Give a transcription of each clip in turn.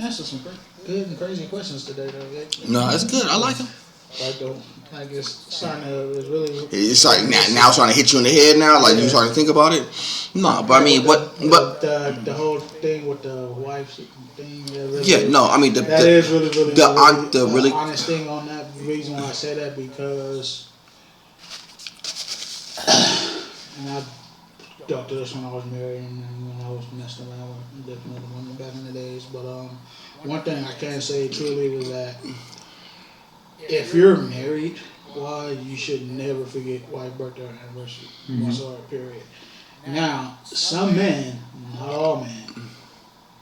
answered some good and crazy questions today, though. No, it's good. I like them. Like it's starting to really. It's like now it's trying to hit you in the head now. Like you starting to think about it. No, but I mean, but the whole thing with the wife thing. Yeah, no, I mean that is really the really honest thing on that. The reason why I say that because, and I dealt with this when I was married and when I was messing around with different women back in the days. But one thing I can say truly was that. If you're married, you should never forget wife birthday or anniversary. Whatsoever, period. Now, some men, not all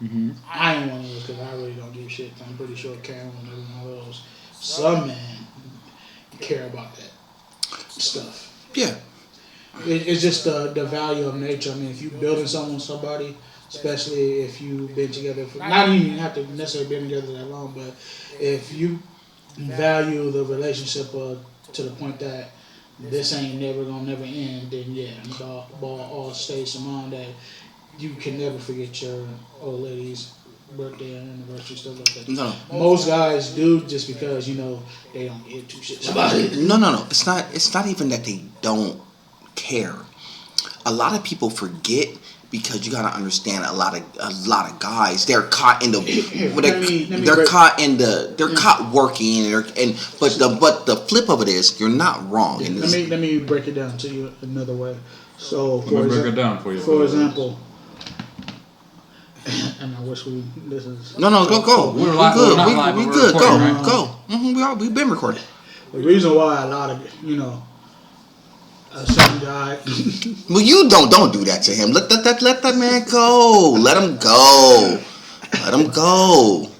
men, I ain't one of those because I really don't do shit. I'm pretty sure Karen and every one of those. Some men care about that stuff. Yeah. It's just the value of nature. I mean, if you building something with somebody, especially if you've been together for, not even have to necessarily been together that long, but if you value the relationship to the point that this ain't never end, then yeah, ball all stays in mind that you can never forget your old lady's birthday and anniversary, stuff like that. No. Most guys do just because, they don't give two shits about it. No. It's not even that they don't care. A lot of people forget because you gotta understand a lot of guys, they're caught in the they're caught working but the flip of it is you're not wrong. Let me break it down to you another way. So break it down for you. For example, and I wish this is no go. We're good. We good. Go. Right? Go. We've been recording. The reason why a lot of a certain guy. Well, you don't do that to him. Let that man go. Let him go.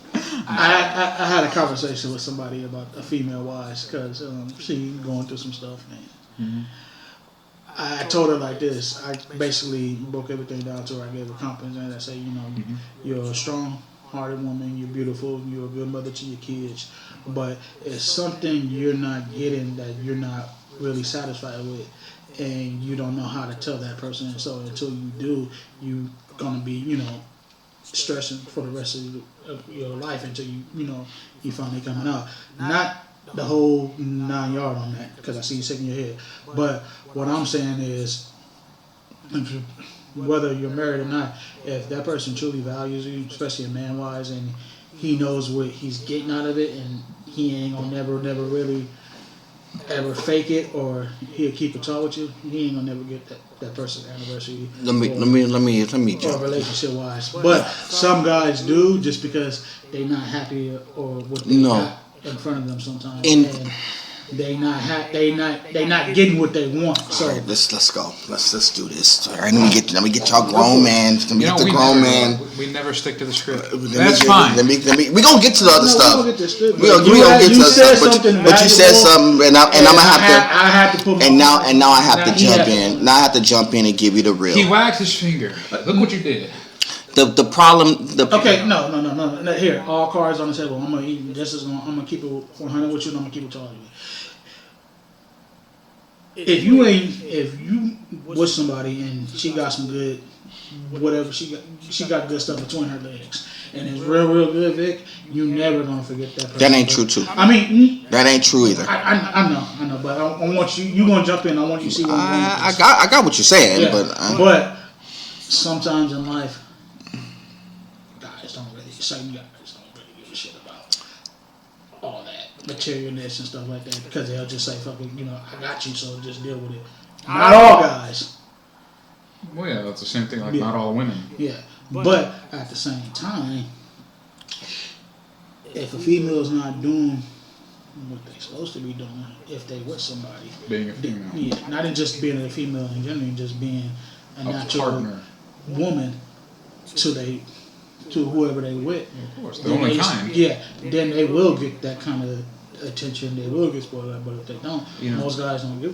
I had a conversation with somebody about a female wise because she going through some stuff, man. I told her like this. I basically broke everything down to her. I gave her confidence and I say, you're a strong-hearted woman. You're beautiful. You're a good mother to your kids. But it's something you're not getting that you're not really satisfied with, and you don't know how to tell that person. And so until you do, you're gonna be, stressing for the rest of your life until you finally coming out. Not the whole 9 yard on that, because I see you shaking your head. But what I'm saying is, whether you're married or not, if that person truly values you, especially a man wise, and he knows what he's getting out of it, and he ain't gonna never really ever fake it, or he'll keep it tall with you, he ain't gonna never get that person's anniversary. Let me jump. Or relationship wise. But some guys do, just because they not happy or what they got in front of them sometimes. And they not getting what they want. So right, let's go. Let's do this. All right, let me get y'all grown man. Let me get the grown man. We never stick to the script. That's fine. We gonna get to the other stuff. We gonna get to the stuff. But you said something, and I'm gonna have to. I had to put. And now I have to jump in. Now I have to jump in and give you the real. He wagged his finger. Look what you did. The problem. Okay, no. Here, all cards on the table. I'm gonna keep it 100 with you, and I'm gonna keep it to all of you. If you with somebody and she got some good, whatever she got good stuff between her legs, and it's real good, Vic, you never gonna forget that person. That ain't true too. I mean, that ain't true either. I know, but I want you gonna jump in. I want you to see what I got what you're saying, yeah, but sometimes in life, certain guys don't really give a shit about all that materialness and stuff like that, because they'll just say, fucking, I got you, so just deal with it. Not all guys. Well, yeah, that's the same thing, not all women. Yeah, but at the same time, if a female's not doing what they're supposed to be doing, if they with somebody, being a female, yeah, not just being a female in general, just being a natural partner, woman to whoever they with. Of course, the only kind. Yeah, then they will get that kind of attention. They will get spoiled. But if they don't, most guys don't get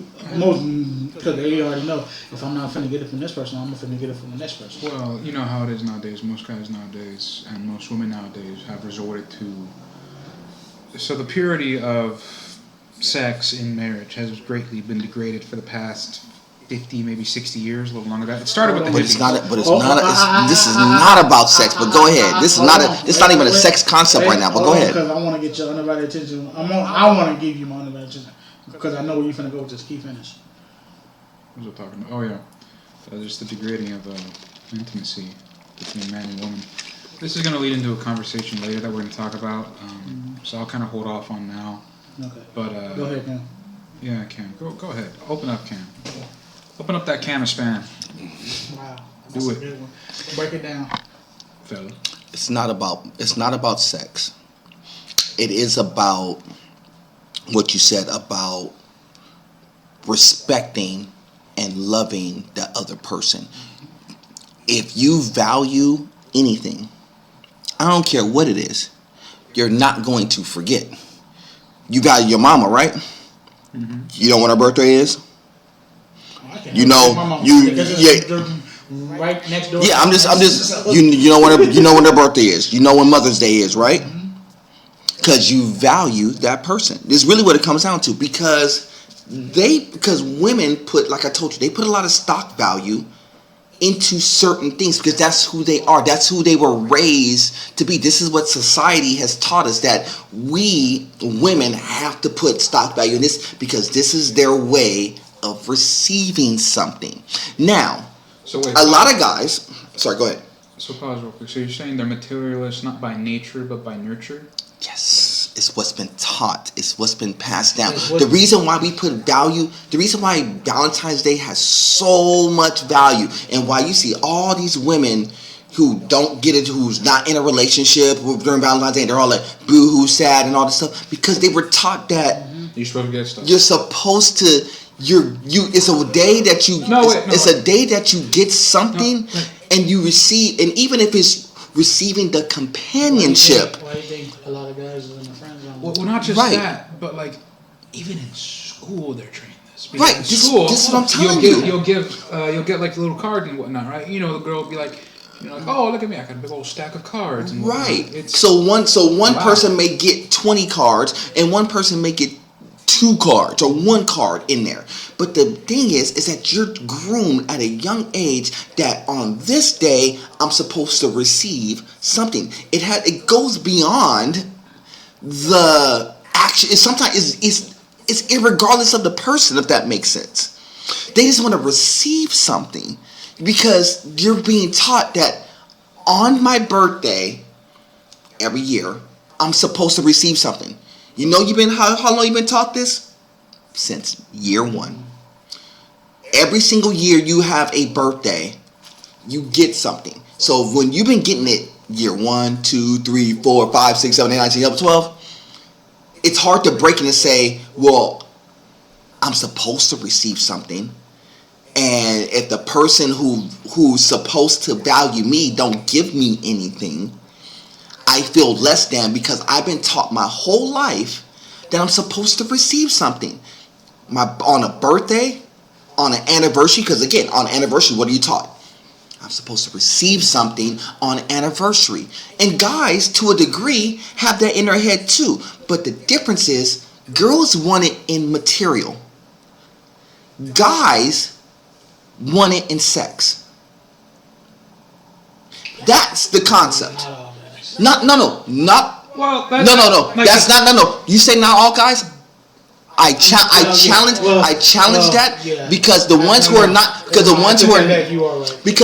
because they already know, if I'm not finna get it from this person, I'm finna get it from the next person. Well, you know how it is nowadays. Most guys nowadays and most women nowadays have resorted to. So the purity of sex in marriage has greatly been degraded for the past 50, maybe 60 years, a little longer. That it started with the But it's hippies. not. But it's not. This is not about sex. But go ahead. This is not. It's not even a sex concept right now. But go ahead. Because I want to get your undivided attention. I want to give you my undivided attention because I know where you're finna go with this. Keep finish. What was I talking about? Oh yeah, just the degrading of intimacy between man and woman. This is going to lead into a conversation later that we're going to talk about. So I'll kind of hold off on now. Okay. But go ahead, Cam. Yeah, Cam. Go ahead. Open up, Cam. Open up that can of spam. Wow. Do it. Good one. Break it down, Fella. It's not about sex. It is about what you said about respecting and loving the other person. If you value anything, I don't care what it is, you're not going to forget. You value your mama, right? Mm-hmm. You know when her birthday is? You know, right next door. Yeah, I'm just. You know when her birthday is. You know when Mother's Day is, right? Because you value that person. It's really what it comes down to. Because women put, like I told you, they put a lot of stock value into certain things because that's who they are. That's who they were raised to be. This is what society has taught us, that we women have to put stock value in this because this is their way of receiving something. Now, a lot of guys. Sorry, go ahead. So pause real quick. So you're saying they're materialists not by nature but by nurture? Yes, it's what's been taught. It's what's been passed down. The reason why we put value, the reason why Valentine's Day has so much value, and why you see all these women who don't get it, who's not in a relationship during Valentine's Day, they're all like boo-hoo, sad, and all this stuff, because they were taught that you're supposed to get stuff. You're supposed to. It's a day that you. It's a day that you get something, and you receive, and even if it's receiving the companionship. Why do you think a lot of guys are in the friend zone? Well, not just that, but like even in school they're trained this. Because right. In school, this is what I'm telling you. You'll get like a little card and whatnot, right? You know, the girl will be like, oh, look at me, I got a big old stack of cards. And right. So one person may get 20 cards, and one person may get 2 cards or 1 card in there. But the thing is that you're groomed at a young age that on this day I'm supposed to receive something. It goes beyond the action. Sometimes it's irregardless of the person, if that makes sense. They just want to receive something because you're being taught that on my birthday every year I'm supposed to receive something. You know, how long you been taught this? Since year 1. Every single year you have a birthday, you get something. So when you've been getting it year 1, 2, 3, 4, 5, 6, 7, 8, 9, 10, 11, 12, it's hard to break in and say, well, I'm supposed to receive something. And if the person who's supposed to value me don't give me anything, I feel less than, because I've been taught my whole life that I'm supposed to receive something. On a birthday, on an anniversary, because again, on an anniversary, what are you taught? I'm supposed to receive something on an anniversary. And guys, to a degree, have that in their head too. But the difference is, girls want it in material. Guys want it in sex. That's the concept. No. Well, that's not. You say not all guys? I challenge that because the ones who are not, because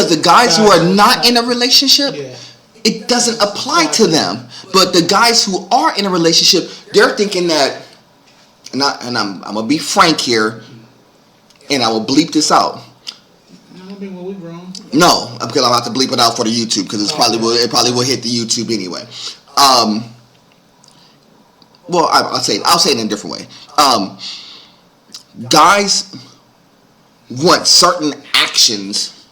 the guys who are not in a relationship, it doesn't apply to them. But the guys who are in a relationship, they're thinking that, and I'm gonna be frank here, and I will bleep this out. No, because I'll have to bleep it out for the YouTube, because it probably will hit the YouTube anyway. Well, I'll say it in a different way. Guys want certain actions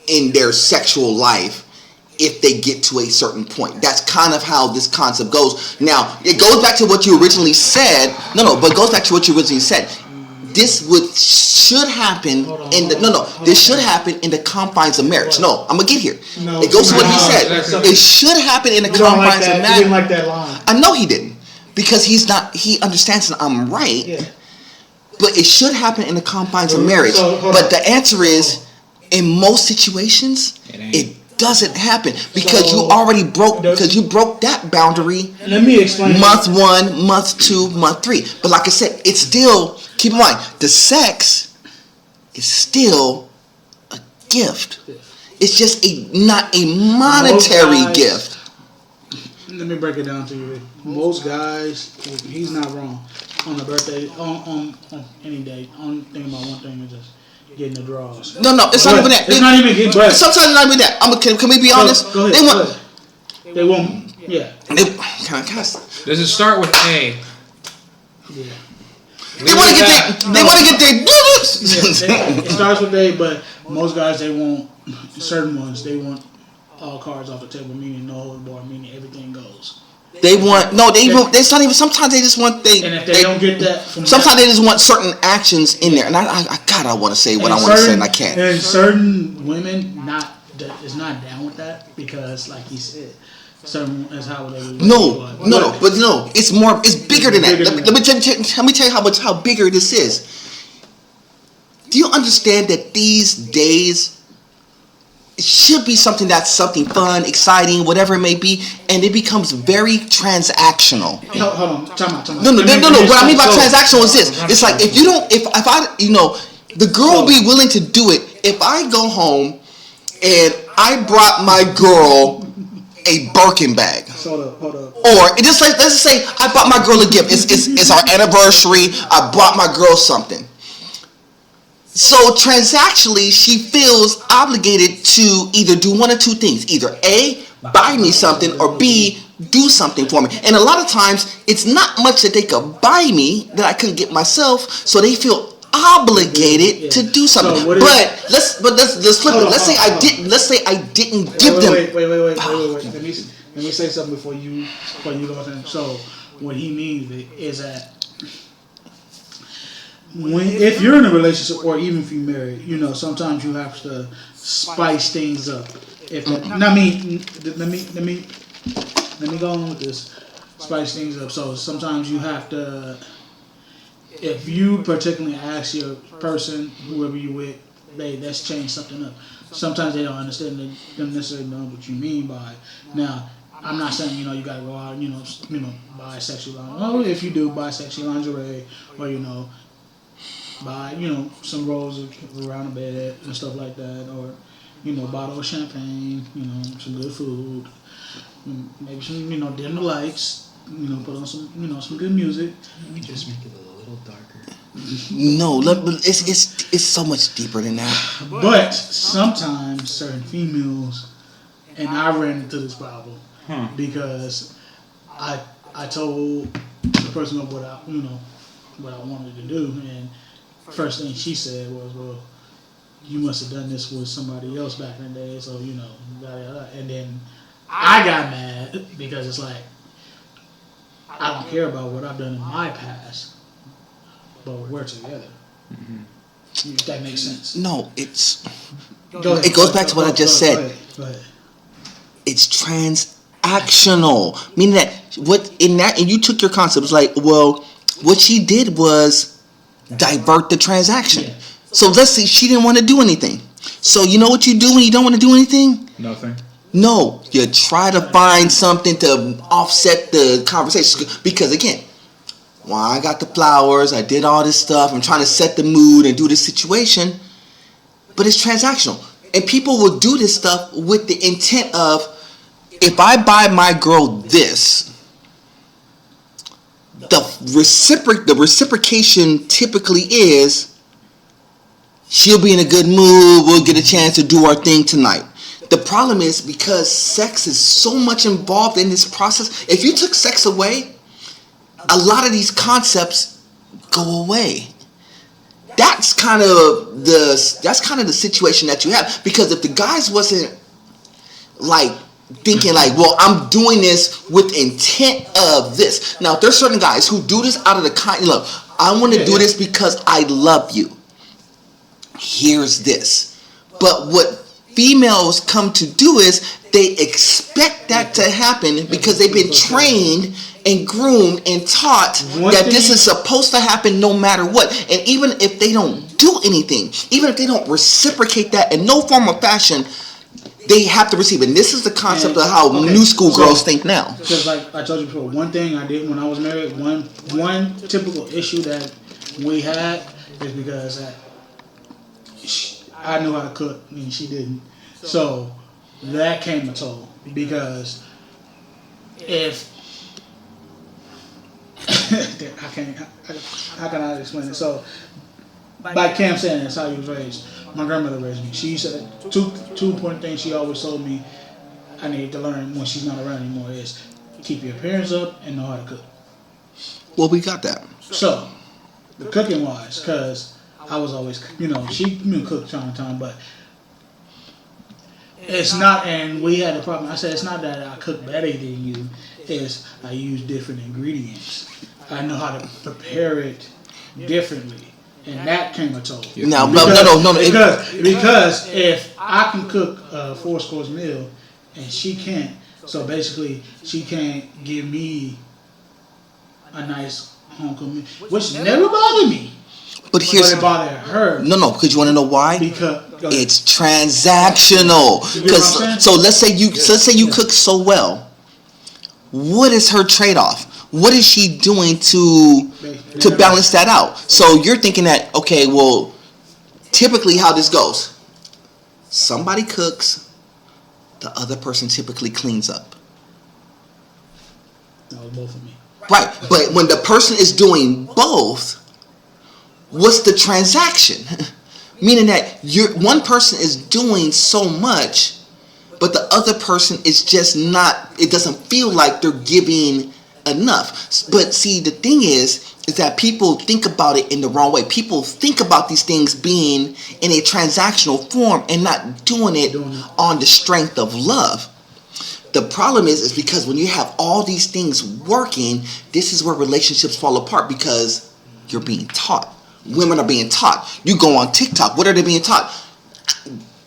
in their sexual life if they get to a certain point. That's kind of how this concept goes. Now, it goes back to what you originally said. But it goes back to what you originally said. This should happen This should happen in the confines of marriage. No, I'm gonna get here. It goes to what he said. It should happen in the confines of marriage. He didn't like that line. I know he didn't, because he understands that I'm right. Yeah. but it should happen in the confines of marriage. But the answer is, in most situations, it doesn't happen because you already broke that boundary. Let me explain. Month 1, month 2, month 3. But like I said, it's still, keep in mind, the sex is still a gift. It's just not a monetary gift. Let me break it down to you. Most guys, he's not wrong. On a birthday, on any day, only thing about one thing is just getting the draws. No, it's not even that. It's not even getting dressed. Sometimes it's not even that. Can we be honest? Go ahead. They won't. Yeah. Does it start with A? Yeah. They want to get their. It starts with A, but most guys they want certain ones. They want all cards off the table, meaning no hold bar, meaning everything goes. They want It's not even. Sometimes they just want And if they don't get that, sometimes they just want certain actions in there. And I want to say what I want to say, and I can't. And certain women is not down with that because, like he said, certain is how they. No. It's more. It's bigger than that. Let me tell you how bigger this is. Do you understand that these days? It should be something fun, exciting, whatever it may be, and it becomes very transactional. Hold on, time out. No. What I mean by transactional is this: it's like if the girl will be willing to do it. If I go home and I brought my girl a Birkin bag, hold up. Or let's just say I bought my girl a gift. It's our anniversary. I bought my girl something. So transactionally, she feels obligated to either do one or two things. Either A, buy me something, or B, do something for me. And a lot of times, it's not much that they could buy me that I couldn't get myself, so they feel obligated to do something. So let's flip it. Let's say I didn't give them. Wait. Let me say something before you go on. So what he means is that if you're in a relationship or even if you're married, sometimes you have to spice things up. Let me go on with this. Spice things up. So sometimes you have to, if you particularly ask your person, whoever you with, let's change something up. Sometimes they don't understand. They don't necessarily know what you mean by it. Now, I'm not saying you gotta go out buy sexy lingerie. Oh, if you do buy sexy lingerie, or buy some rolls around the bed and stuff like that, or bottle of champagne, some good food, maybe some dim the lights, put on some good music. Let me just make it a little darker. No, it's so much deeper than that. But sometimes certain females, and I ran into this problem because I told the person what I wanted to do, and first thing she said was, "Well, you must have done this with somebody else back in the day, so And then I got mad because it's like I don't care about what I've done in my past, but we're together. Mm-hmm. If that makes sense. No, it goes back to what I just said. Go ahead. It's transactional, meaning that and you took your concept. It's like, well, what she did was divert the transaction. Yeah. So let's say she didn't want to do anything. So you know what you do when you don't want to do anything? Nothing. No, you try to find something to offset the conversation. Because again, I got the flowers, I did all this stuff, I'm trying to set the mood and do this situation, but it's transactional. And people will do this stuff with the intent of, if I buy my girl this, the reciprocation typically is she'll be in a good mood, we'll get a chance to do our thing tonight. The problem is because sex is so much involved in this process, if you took sex away, a lot of these concepts go away. That's kind of the situation that you have, because if the guys wasn't like thinking like, well, I'm doing this with intent of this. Now, there's certain guys who do this out of the kind. Look, I want to do this because I love you. Here's this. But what females come to do is they expect that to happen because they've been trained and groomed and taught that this is supposed to happen no matter what. And even if they don't do anything, even if they don't reciprocate that in no form or fashion, they have to receive it. And this is the concept of how new school girls think now. Because like I told you before, one thing I did when I was married, one typical issue that we had is because I knew how to cook and she didn't. So that came a toll because if how can I explain it? So like Cam saying, that's how he was raised. My grandmother raised me. She said two important things she always told me I need to learn when she's not around anymore is keep your appearance up and know how to cook. Well, we got that. So the cooking wise, because I was always, she cooked time to time, but it's not, and we had a problem. I said, it's not that I cook better than you, it's I use different ingredients. I know how to prepare it differently. And that came a toll. No. Because if I can cook a 4-course meal and she can't, so basically she can't give me a nice home cooked meal, which never bothered me. But it bothered her. No, because you want to know why? Because it's transactional. Because so let's say you cook so well. What is her trade-off? What is she doing to balance that out? So you're thinking that, okay, well, typically how this goes, somebody cooks, the other person typically cleans up. That was both of me. Right, but when the person is doing both, what's the transaction? Meaning that one person is doing so much, but the other person is just not, it doesn't feel like they're giving enough. But see, the thing is that people think about it in the wrong way. People think about these things being in a transactional form and not doing it on the strength of love. The problem is because when you have all these things working, this is where relationships fall apart because you're being taught. Women are being taught. You go on TikTok. What are they being taught?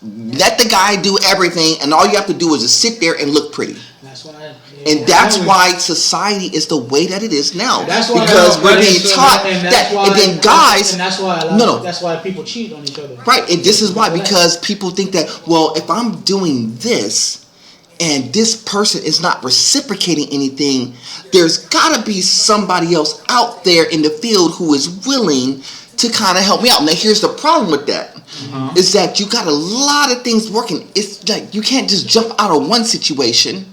Let the guy do everything, and all you have to do is just sit there and look pretty. That's why society is the way that it is now. Because we're being taught that, and then guys. And that's why that's why people cheat on each other. Right, and this is why, because people think that, well, if I'm doing this and this person is not reciprocating anything, there's got to be somebody else out there in the field who is willing to kind of help me out. Now, here's the problem with that. Is that you got a lot of things working. It's like you can't just jump out of one situation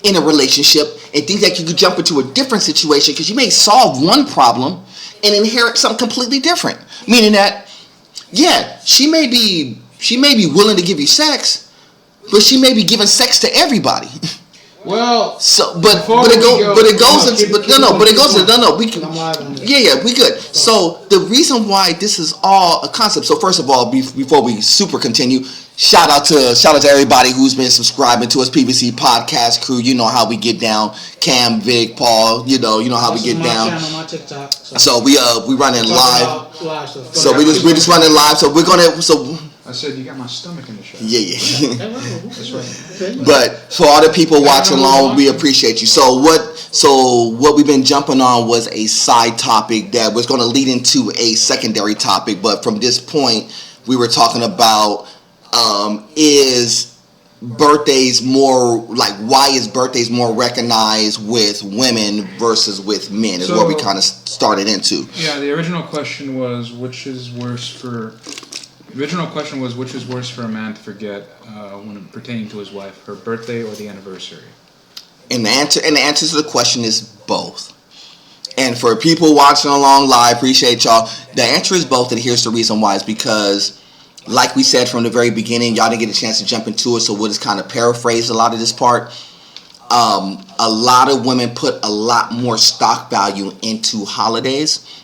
in a relationship and think that you could jump into a different situation, because you may solve one problem and inherit something completely different. Meaning that, yeah, she may be willing to give you sex, but she may be giving sex to everybody. Well, so we good. So the reason why this is all a concept. So first of all, before we super continue, shout out to everybody who's been subscribing to us, PVC Podcast Crew. You know how we get down. Cam, Vic, Paul. You know how we get down. Channel, my TikTok, so we running live. So we're just running live. So we're gonna I said you got my stomach in the show. Yeah. That's right. But for all the people watching along, we appreciate you. So what we've been jumping on was a side topic that was going to lead into a secondary topic. But from this point, we were talking about is birthdays more, like, why is birthdays more recognized with women versus with men is what we kind of started into. Yeah, the original question was which is worse for a man to forget when pertaining to his wife, her birthday or the anniversary? And the answer to the question is both. And for people watching along live, appreciate y'all. The answer is both, and here's the reason why. Is because, like we said from the very beginning, y'all didn't get a chance to jump into it, so we'll just kind of paraphrase a lot of this part. A lot of women put a lot more stock value into holidays,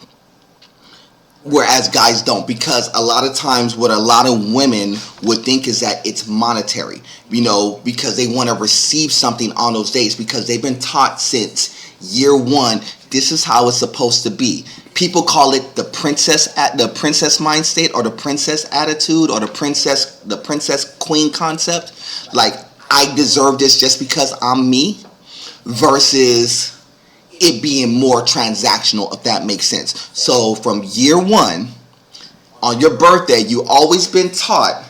whereas guys don't, because a lot of times what a lot of women would think is that it's monetary, because they want to receive something on those days, because they've been taught since year one, this is how it's supposed to be. People call it the princess mind state, or the princess attitude, or the princess queen concept. Like, I deserve this just because I'm me, versus it being more transactional, if that makes sense. So from year one, on your birthday, you always been taught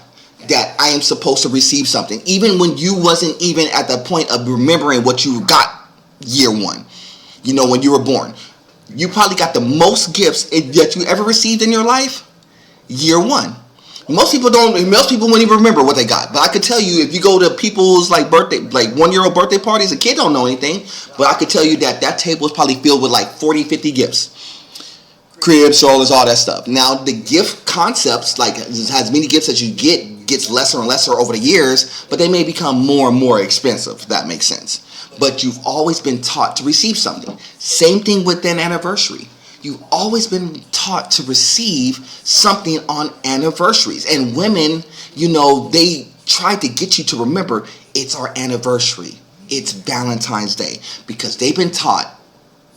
that I am supposed to receive something, even when you wasn't even at the point of remembering what you got year one. You know, when you were born, you probably got the most gifts that you ever received in your life year one. Most people wouldn't even remember what they got. But I could tell you, if you go to people's like 1-year-old birthday parties, a kid don't know anything. But I could tell you that table is probably filled with like 40, 50 gifts. Cribs, strollers, all that stuff. Now, the gift concepts, like, as many gifts as you get, gets lesser and lesser over the years, but they may become more and more expensive, if that makes sense. But you've always been taught to receive something. Same thing with an anniversary. You've always been taught to receive something on anniversaries. And women, you know, they try to get you to remember it's our anniversary. It's Valentine's Day. Because they've been taught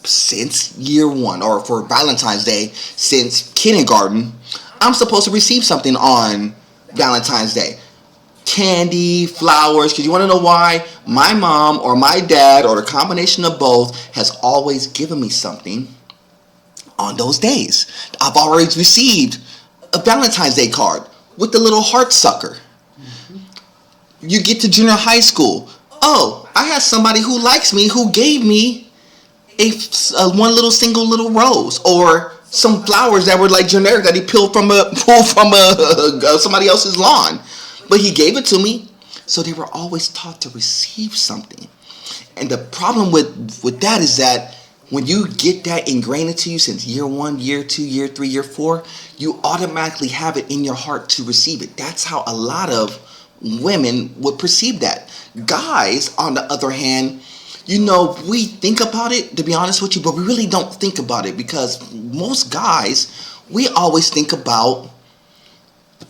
since year one, or for Valentine's Day, since kindergarten, I'm supposed to receive something on Valentine's Day. Candy, flowers, because you want to know why? My mom or my dad, or the combination of both, has always given me something on those days. I've already received a Valentine's Day card with the little heart sucker. You get to junior high school. Oh, I had somebody who likes me who gave me a one little single little rose, or some flowers that were like generic that he pulled from somebody else's lawn, but he gave it to me. So they were always taught to receive something. And the problem with that is that when you get that ingrained into you since year one, year two, year three, year four, you automatically have it in your heart to receive it. That's how a lot of women would perceive that. Guys, on the other hand, you know, we think about it, to be honest with you, but we really don't think about it, because most guys, we always think about,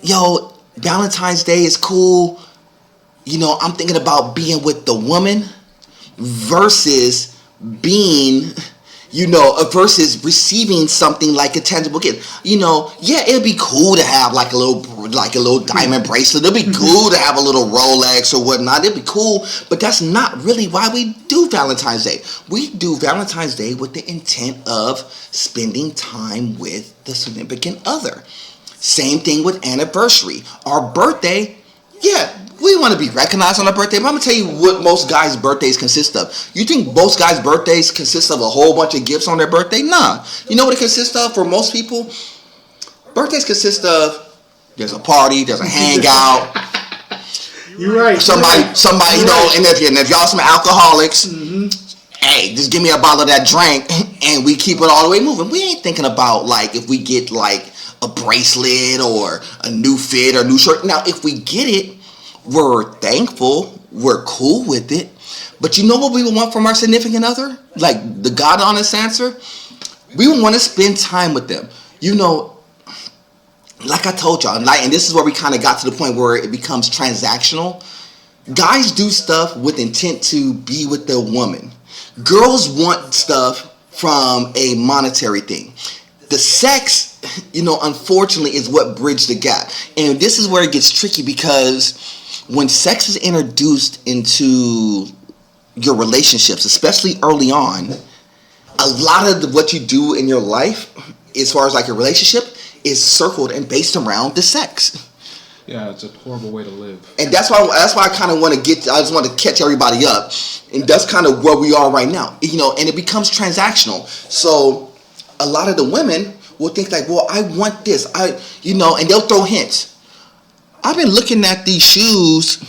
yo, Valentine's Day is cool. You know, I'm thinking about being with the woman versus being, you know, versus receiving something like a tangible gift. You know, yeah, it'd be cool to have like a little diamond bracelet. It'd be cool to have a little Rolex or whatnot. It'd be cool, but that's not really why we do Valentine's Day. We do Valentine's Day with the intent of spending time with the significant other. Same thing with anniversary. Our birthday, yeah, we want to be recognized on our birthday, but I'm going to tell you what most guys' birthdays consist of. You think most guys' birthdays consist of a whole bunch of gifts on their birthday? Nah. You know what it consists of for most people? Birthdays consist of, there's a party, there's a hangout. You're right. Somebody, you know, and if y'all some alcoholics, hey, just give me a bottle of that drink, and we keep it all the way moving. We ain't thinking about, like, if we get, like, a bracelet or a new fit or new shirt. Now, if we get it, we're thankful, we're cool with it. But you know what we would want from our significant other? Like the God honest answer? We would want to spend time with them. You know, like I told y'all, and this is where we kind of got to the point where it becomes transactional. Guys do stuff with intent to be with the woman. Girls want stuff from a monetary thing. The sex, you know, unfortunately is what bridged the gap. And this is where it gets tricky, because when sex is introduced into your relationships, especially early on, a lot of what you do in your life, as far as like your relationship, is circled and based around the sex. Yeah, it's a horrible way to live. And that's why I kind of want to I just want to catch everybody up. And that's kind of where we are right now. You know, and it becomes transactional. So a lot of the women will think like, well, I want this. And they'll throw hints. I've been looking at these shoes,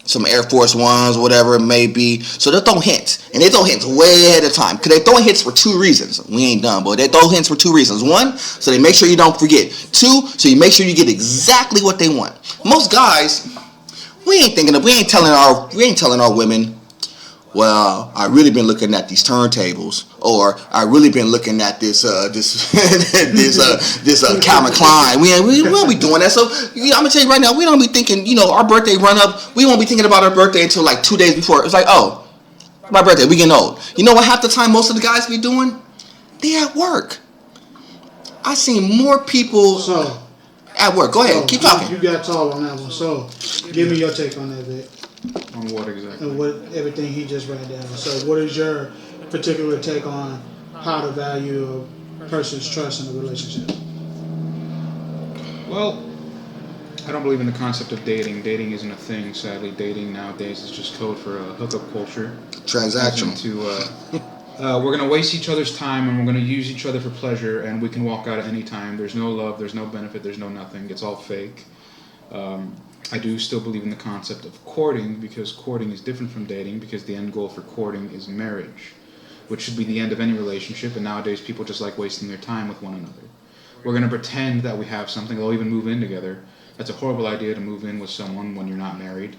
some Air Force Ones, whatever it may be. So they'll throw hints. And they throw hints way ahead of time. Because they throw hints for two reasons. We ain't done, but they throw hints for two reasons. One, so they make sure you don't forget. Two, so you make sure you get exactly what they want. Most guys, we ain't telling our women, well, I really been looking at these turntables, or I really been looking at this Calvin Klein. We won't be doing that. So I'm gonna tell you right now, we don't be thinking, you know, our birthday run up. We won't be thinking about our birthday until like 2 days before. It's like, oh, my birthday, we getting old. You know what? Half the time, most of the guys be doing, they at work. I seen more people at work. Go ahead, keep talking. You got tall on that one. So give me your take on that, Vic. On what exactly? And what everything he just ran down. So what is your particular take on how to value a person's trust in a relationship? Well, I don't believe in the concept of dating. Dating isn't a thing, sadly. Dating nowadays is just code for a hookup culture. Transactional. We're going to waste each other's time and we're going to use each other for pleasure and we can walk out at any time. There's no love, there's no benefit, there's no nothing. It's all fake. I do still believe in the concept of courting because courting is different from dating because the end goal for courting is marriage, which should be the end of any relationship, and nowadays people just like wasting their time with one another. We're going to pretend that we have something. They'll even move in together. That's a horrible idea to move in with someone when you're not married.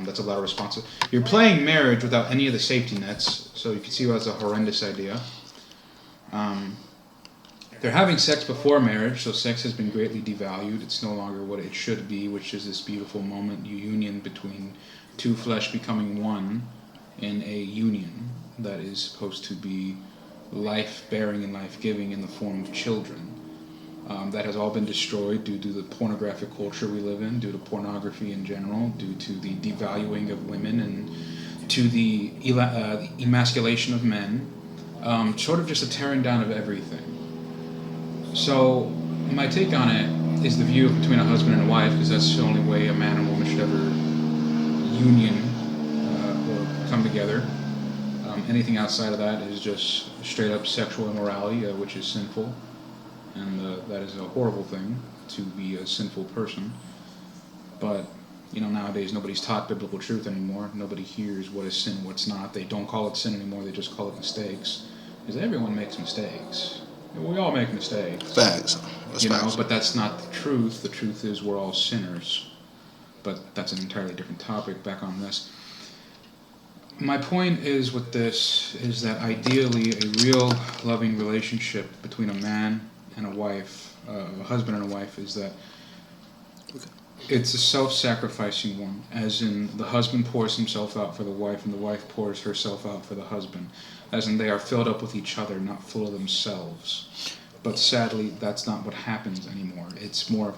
That's a lot of responsibility. You're playing marriage without any of the safety nets, so you can see why that's a horrendous idea. They're having sex before marriage, so sex has been greatly devalued. It's no longer what it should be, which is this beautiful moment, union between two flesh becoming one in a union that is supposed to be life-bearing and life-giving in the form of children. That has all been destroyed due to the pornographic culture we live in, due to pornography in general, due to the devaluing of women, and to the emasculation of men, sort of just a tearing down of everything. So my take on it is the view between a husband and a wife, because that's the only way a man and woman should ever union or come together. Anything outside of that is just straight up sexual immorality, which is sinful. And that is a horrible thing, to be a sinful person. But, nowadays nobody's taught biblical truth anymore. Nobody hears what is sin and what's not. They don't call it sin anymore, they just call it mistakes. Because everyone makes mistakes. We all make mistakes. Facts. Facts. But that's not the truth. The truth is we're all sinners. But that's an entirely different topic. Back on this. My point is with this is that ideally a real loving relationship between a man and a wife, a husband and a wife, is that it's a self-sacrificing one, as in the husband pours himself out for the wife and the wife pours herself out for the husband, as in they are filled up with each other, not full of themselves. But sadly, that's not what happens anymore. It's more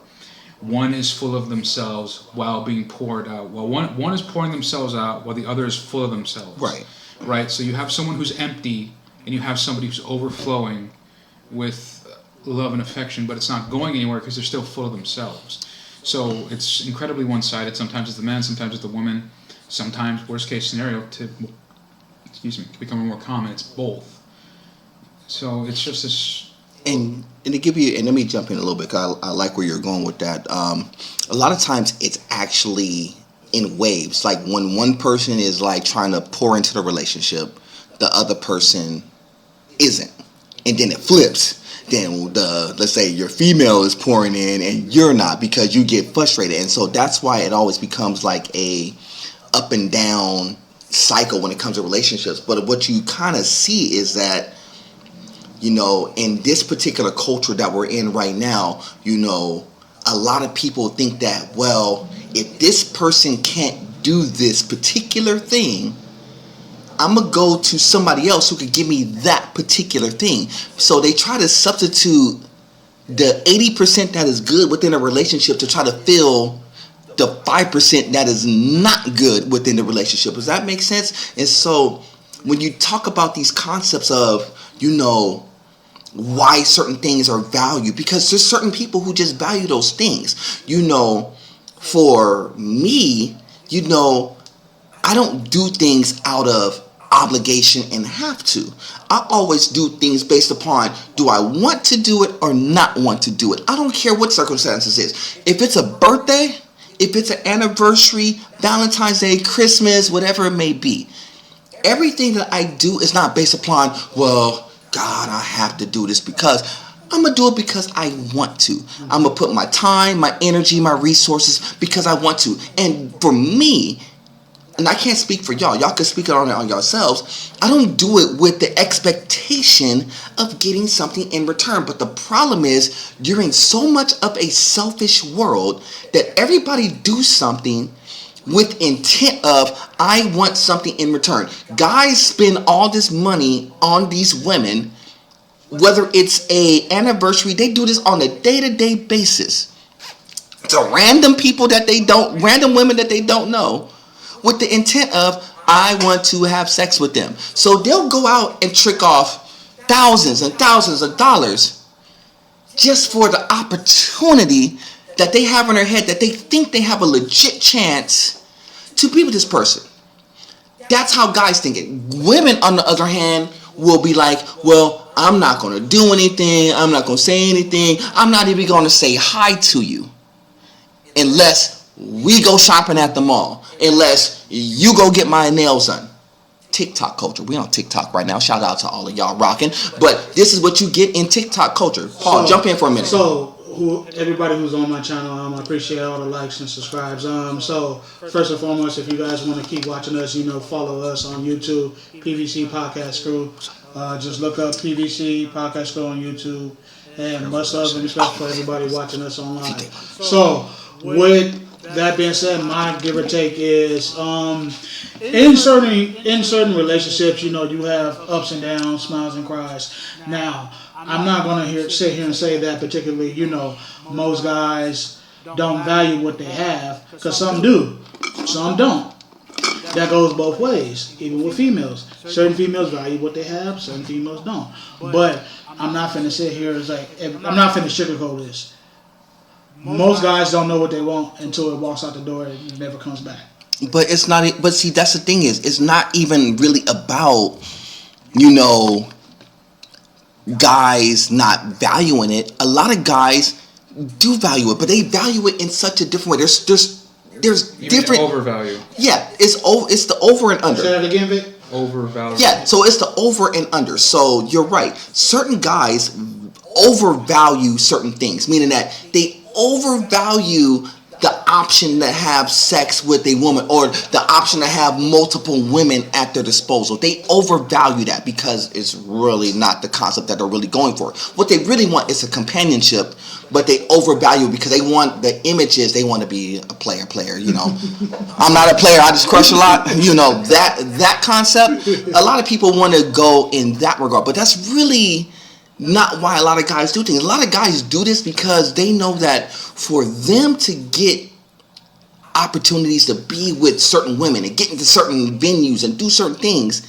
one is full of themselves while being poured out. Well, one is pouring themselves out while the other is full of themselves. Right. So you have someone who's empty and you have somebody who's overflowing with love and affection, but it's not going anywhere because they're still full of themselves. So it's incredibly one-sided. Sometimes it's the man, sometimes it's the woman. Sometimes, worst case scenario, becoming more common, it's both. So it's just this. And to give you, and let me jump in a little bit, because I like where you're going with that. A lot of times it's actually in waves. Like when one person is like trying to pour into the relationship, the other person isn't. And then it flips. Then let's say your female is pouring in and you're not, because you get frustrated. And so that's why it always becomes like a up and down cycle when it comes to relationships. But what you kind of see is that, in this particular culture that we're in right now, a lot of people think that, well, if this person can't do this particular thing, I'm going to go to somebody else who could give me that particular thing. So they try to substitute the 80% that is good within a relationship to try to fill the 5% that is not good within the relationship. Does that make sense? And so when you talk about these concepts of, why certain things are valued, because there's certain people who just value those things. For me, I don't do things out of obligation and have to. I always do things based upon, do I want to do it or not want to do it? I don't care what circumstances is. If it's a birthday, if it's an anniversary, Valentine's Day, Christmas, whatever it may be, everything that I do is not based upon, well, God, I have to do this, because I'm going to do it because I want to. I'm going to put my time, my energy, my resources because I want to. And for me, and I can't speak for y'all. Y'all can speak on it on yourselves. I don't do it with the expectation of getting something in return. But the problem is, you're in so much of a selfish world that everybody do something with intent of, I want something in return. Guys spend all this money on these women, whether it's a anniversary, they do this on a day-to-day basis. To random people random women that they don't know. with the intent of, I want to have sex with them. So they'll go out and trick off thousands and thousands of dollars just for the opportunity that they have in their head that they think they have a legit chance to be with this person. That's how guys think it. Women, on the other hand, will be like, well, I'm not going to do anything. I'm not going to say anything. I'm not even going to say hi to you unless we go shopping at the mall. Unless you go get my nails done. TikTok culture. We on TikTok right now. Shout out to all of y'all rocking. But this is what you get in TikTok culture. Paul, jump in for a minute. So, everybody who's on my channel, I appreciate all the likes and subscribes. So first and foremost, if you guys want to keep watching us, follow us on YouTube, PVC Podcast Crew. Just look up PVC Podcast Crew on YouTube. And much love and respect for everybody watching us online. So with that being said, my give or take is in certain relationships, you have ups and downs, smiles and cries. Now, I'm not going to sit here and say that particularly, most guys don't value what they have, because some do, some don't. That goes both ways, even with females. Certain females value what they have, certain females don't. But I'm not finna sit here and I'm not finna sugarcoat this. Most guys don't know what they want until it walks out the door and it never comes back. But it's not. But see, that's the thing it's not even really about, guys not valuing it. A lot of guys do value it, but they value it in such a different way. There's different overvalue. Yeah, it's the over and under. Say that again, Vic. Overvalue. Yeah, so it's the over and under. So you're right. Certain guys overvalue certain things, meaning that they overvalue the option to have sex with a woman or the option to have multiple women at their disposal. They overvalue that because it's really not the concept that they're really going for. What they really want is a companionship, but they overvalue it because they want the images. They want to be a player, I'm not a player, I just crush a lot. That concept, a lot of people want to go in that regard, but that's really not why a lot of guys do things. A lot of guys do this because they know that for them to get opportunities to be with certain women and get into certain venues and do certain things,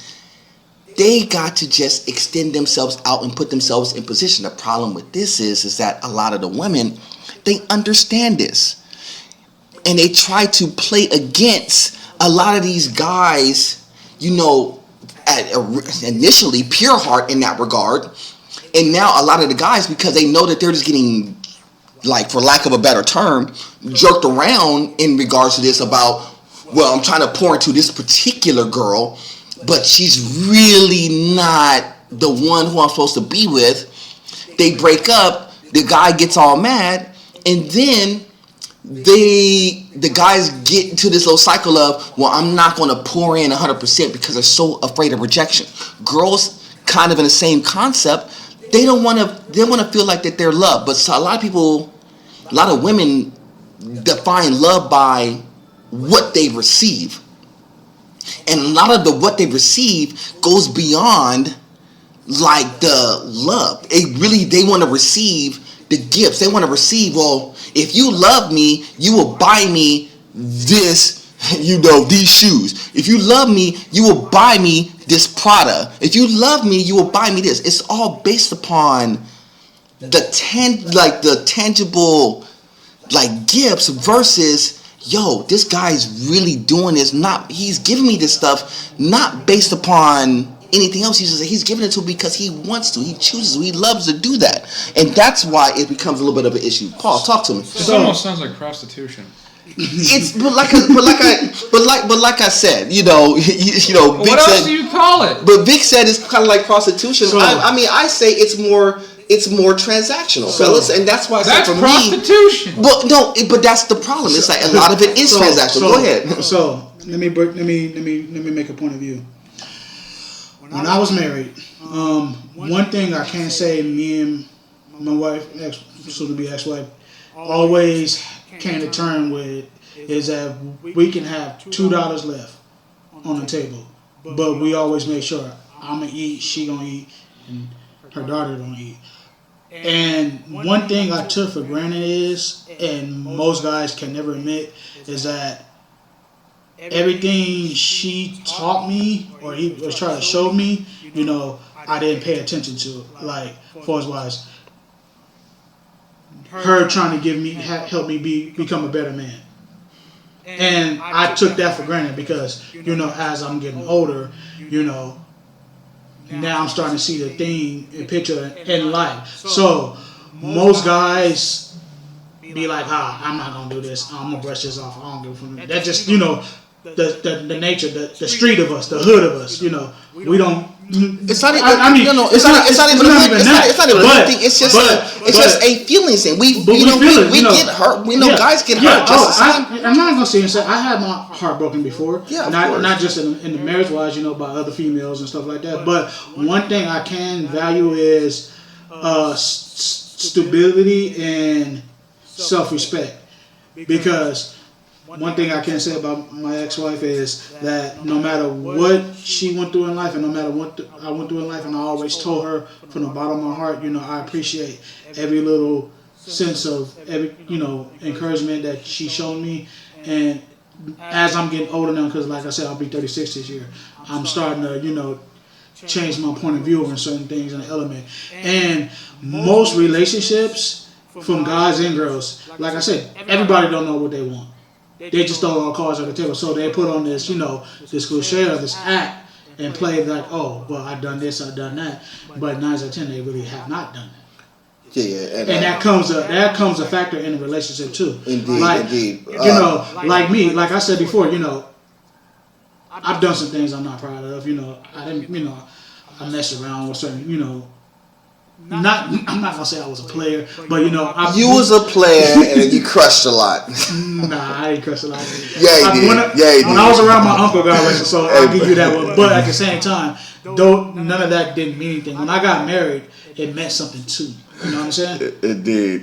they got to just extend themselves out and put themselves in position. The problem with this is that a lot of the women, they understand this. And they try to play against a lot of these guys, initially pure heart in that regard. And now a lot of the guys, because they know that they're just getting, for lack of a better term, jerked around in regards to this about, well, I'm trying to pour into this particular girl, but she's really not the one who I'm supposed to be with. They break up, the guy gets all mad, and then the guys get into this little cycle of, well, I'm not going to pour in 100% because they're so afraid of rejection. Girls, kind of in the same concept, they want to feel like that they're loved. But so a lot of women define love by what they receive. And a lot of what they receive goes beyond the love. They want to receive the gifts. They want to receive, well, if you love me, you will buy me this, these shoes. If you love me, you will buy me this Prada. If you love me, you will buy me this. It's all based upon the tangible gifts versus, this guy's really doing this. He's giving me this stuff not based upon anything else. He's giving it to me because he wants to. He chooses to. He loves to do that, and that's why it becomes a little bit of an issue. Paul, talk to me. This almost sounds like prostitution. But like I said, Vic what else do you call it? But Vic said it's kind of like prostitution. I say it's more transactional, fellas, and that's why I said for prostitution. Well, no, but that's the problem. It's like a lot of it is transactional. Go ahead. So let me make a point of view. When I was married, one thing I can't say me and my wife, soon to be ex-wife, always came to term with is that we can have $2 left on the table, but we always make sure I'm gonna eat, she gonna eat, and her daughter gonna eat. And one thing I took for granted is, and most guys can never admit, is that everything she taught me or he was trying to show me, you know, I didn't pay attention to it. Like, far as wise, her trying to help me become a better man. And I took that for granted because, you know, as I'm getting older, you know, now I'm starting to see the thing and picture in life. So most guys be like, I'm not gonna do this. I'm gonna brush this off. I don't give a fuck. That's just, you know, the nature, the street of us, the hood of us. You know, we don't. It's not even. It's not even a hood thing. It's just a feeling thing. We get hurt. We know guys get hurt. I'm not gonna say and say I had my heart broken before. Yeah, not just in the marriage wise, you know, by other females and stuff like that. But one thing I can value is stability and self-respect, because one thing I can say about my ex-wife is that no matter what she went through in life and no matter what I went through in life, and I always told her from the bottom of my heart, you know, I appreciate every little sense of every, you know, encouragement that she showed me. And as I'm getting older now, because like I said, I'll be 36 this year, I'm starting to, you know, change my point of view on certain things and element. And most relationships, from guys and girls, like I said, everybody don't know what they want. They just throw all cards on the table. So they put on this, you know, this cliche or this act and play like, oh, well, I've done this, I've done that. But 9 out of 10, they really have not done that. Yeah, and that comes a factor in a relationship too. Indeed. You know, like me, like I said before, you know, I've done some things I'm not proud of. You know, I didn't, you know, I messed around with certain, you know. I'm not gonna say I was a player, but you know, you was a player and you crushed a lot. Nah, I didn't crush a lot. Yeah, you did. When I was around my uncle, God bless him, so I'll give you that one. But at the same time, though, none of that didn't mean anything. When I got married, it meant something too. You know what I'm saying? Indeed.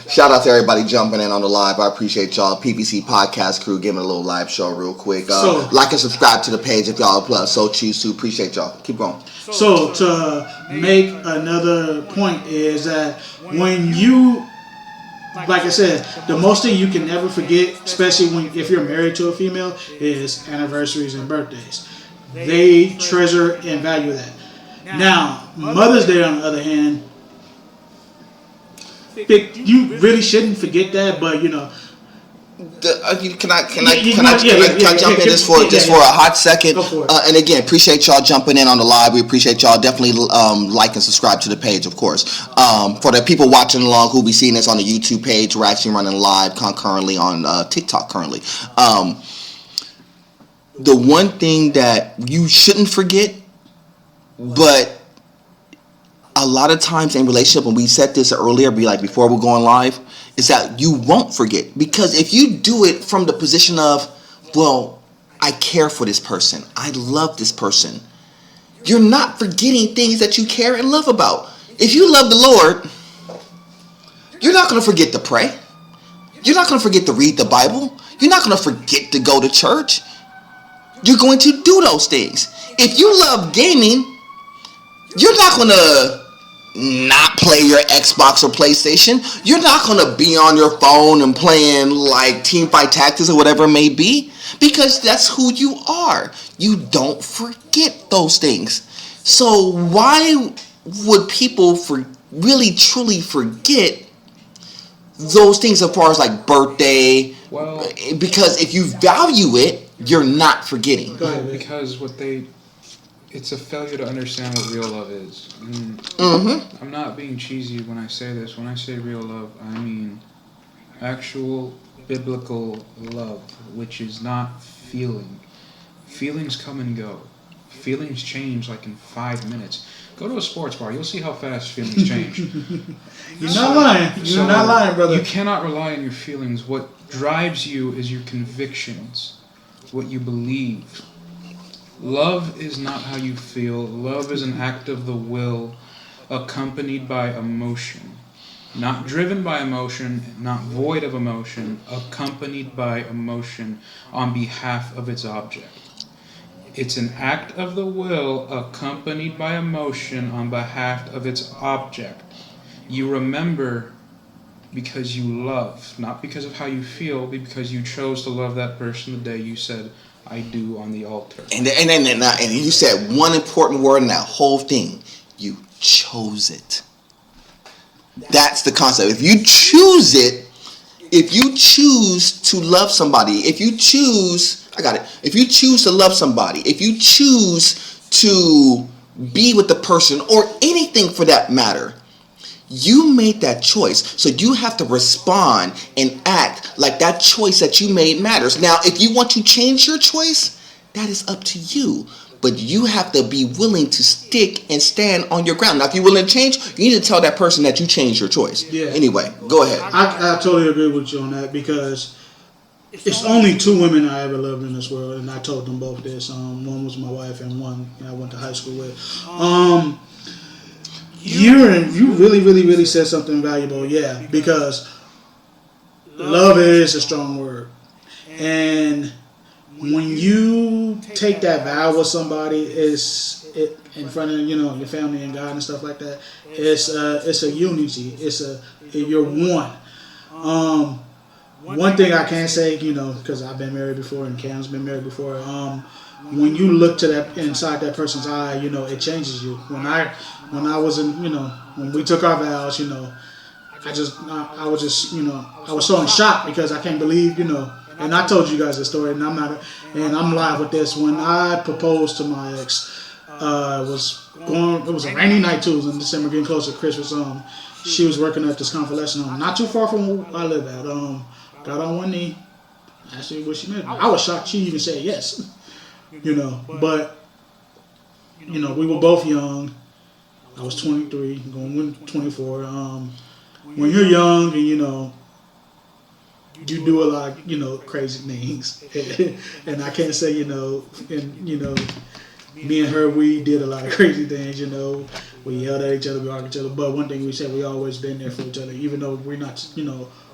Shout out to everybody jumping in on the live. I appreciate y'all. PVC Podcast Crew giving a little live show real quick. Like and subscribe to the page if y'all so choose to. Appreciate y'all. Keep going. So to make another point is that when you, like I said, the most thing you can never forget, especially if you're married to a female, is anniversaries and birthdays. They treasure and value that. Now, Mother's Day, on the other hand, you really shouldn't forget that, but you know. Can I jump in just for a hot second? And again, appreciate y'all jumping in on the live. We appreciate y'all. Definitely like and subscribe to the page, of course. For the people watching along who'll be seeing this on the YouTube page, we're actually running live concurrently on TikTok currently. The one thing that you shouldn't forget, but a lot of times in relationship, and we said this earlier, before we're going live, is that you won't forget. Because if you do it from the position of, well, I care for this person, I love this person, you're not forgetting things that you care and love about. If you love the Lord, you're not going to forget to pray. You're not going to forget to read the Bible. You're not going to forget to go to church. You're going to do those things. If you love gaming, you're not going to not play your Xbox or PlayStation. You're not going to be on your phone and playing like Teamfight Tactics or whatever it may be, because that's who you are. You don't forget those things. So why would people really truly forget those things as far as like birthday? Well, because if you value it, you're not forgetting. Because it's a failure to understand what real love is. I'm not being cheesy when I say this. When I say real love, I mean actual biblical love, which is not feeling. Feelings come and go. Feelings change like in 5 minutes. Go to a sports bar. You'll see how fast feelings change. You're not lying. You're not lying, brother. You cannot rely on your feelings. What drives you is your convictions, what you believe. Love is not how you feel. Love is an act of the will accompanied by emotion. Not driven by emotion, not void of emotion, accompanied by emotion on behalf of its object. It's an act of the will accompanied by emotion on behalf of its object. You remember because you love, not because of how you feel, but because you chose to love that person the day you said, I do on the altar. And you said one important word in that whole thing. You chose it. That's the concept. If you choose it, if you choose to love somebody, if you choose to love somebody, if you choose to be with the person or anything for that matter, you made that choice. So you have to respond and act like that choice that you made matters. Now, if you want to change your choice, that is up to you. But you have to be willing to stick and stand on your ground. Now, if you're willing to change, you need to tell that person that you changed your choice. Yeah. Anyway, go ahead. I totally agree with you on that because it's only 2 women I ever loved in this world, and I told them both this. One was my wife, and one I went to high school with. You really said something valuable, yeah, because love is a strong word, and when you take that vow with somebody, it's in front of your family and God and stuff like that. It's a unity. You're one. One thing I can say, because I've been married before and Cam's been married before. When you look to that inside that person's eye, it changes you. When I was when we took our vows, I was so in shock because I can't believe, and I told you guys the story, and I'm live with this. When I proposed to my ex, it was a rainy night too. It was in December, getting close to Christmas. She was working at this convalescent home, not too far from where I live at. Got on one knee, asked her what she meant. I was shocked she even said yes. But we were both young. I was 23, going 24. When you're young and you do a lot of crazy things, and I can't say me and her, we did a lot of crazy things. We yelled at each other, we argued each other. But one thing we said, we always been there for each other, even though we're not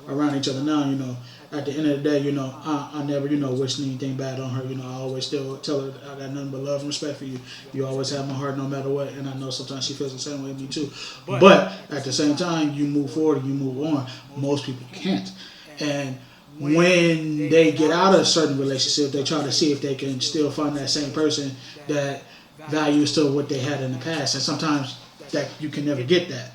around each other now. At the end of the day, I never, wished anything bad on her. I always still tell her I got nothing but love and respect for you. You always have my heart no matter what. And I know sometimes she feels the same way with me too. But at the same time, you move forward and you move on. Most people can't. And when they get out of a certain relationship, they try to see if they can still find that same person that values still what they had in the past. And sometimes that you can never get that.